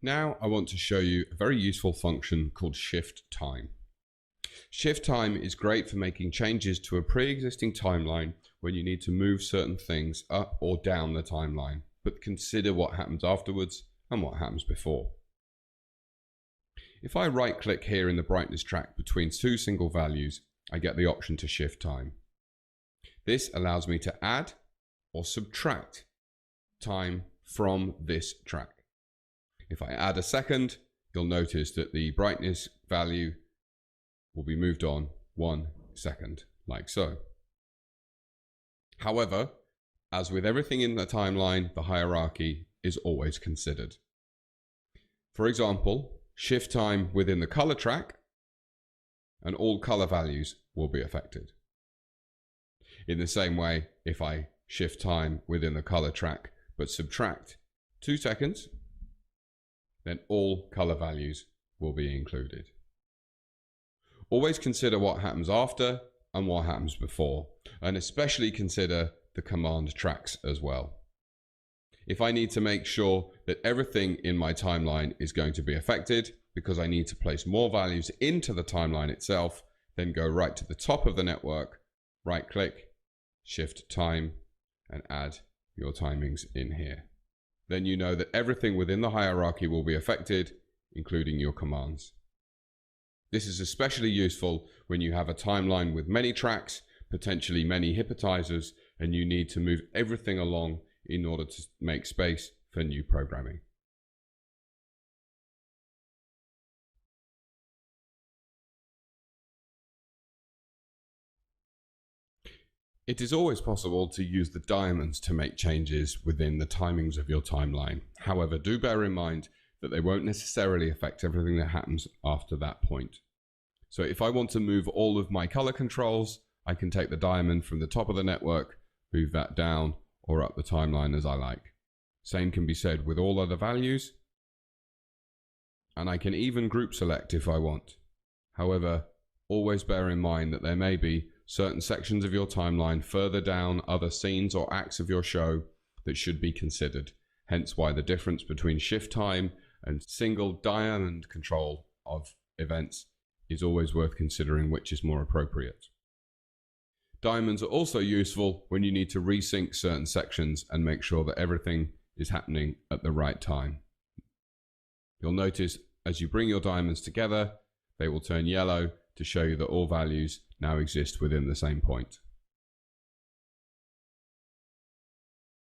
Now I want to show you a very useful function called shift time. Shift time is great for making changes to a pre-existing timeline when you need to move certain things up or down the timeline, but consider what happens afterwards and what happens before. If I right click here in the brightness track between two single values, I get the option to shift time. This allows me to add or subtract time from this track. If I add a second, you'll notice that the brightness value will be moved on 1 second, like so. However, as with everything in the timeline, the hierarchy is always considered. For example, shift time within the color track, and all color values will be affected. In the same way, if I shift time within the color track but subtract 2 seconds, then all color values will be included. Always consider what happens after and what happens before, and especially consider the command tracks as well. If I need to make sure that everything in my timeline is going to be affected because I need to place more values into the timeline itself, then go right to the top of the network, right click, shift time, and add your timings in here. Then you know that everything within the hierarchy will be affected, including your commands. This is especially useful when you have a timeline with many tracks, potentially many hypnotizers, and you need to move everything along in order to make space for new programming. It is always possible to use the diamonds to make changes within the timings of your timeline. However, do bear in mind that they won't necessarily affect everything that happens after that point. So if I want to move all of my color controls, I can take the diamond from the top of the network, move that down or up the timeline as I like. Same can be said with all other values. And I can even group select if I want. However, always bear in mind that there may be certain sections of your timeline further down other scenes or acts of your show that should be considered. Hence why the difference between shift time and single diamond control of events is always worth considering which is more appropriate. Diamonds are also useful when you need to resync certain sections and make sure that everything is happening at the right time. You'll notice as you bring your diamonds together, they will turn yellow to show you that all values now exist within the same point.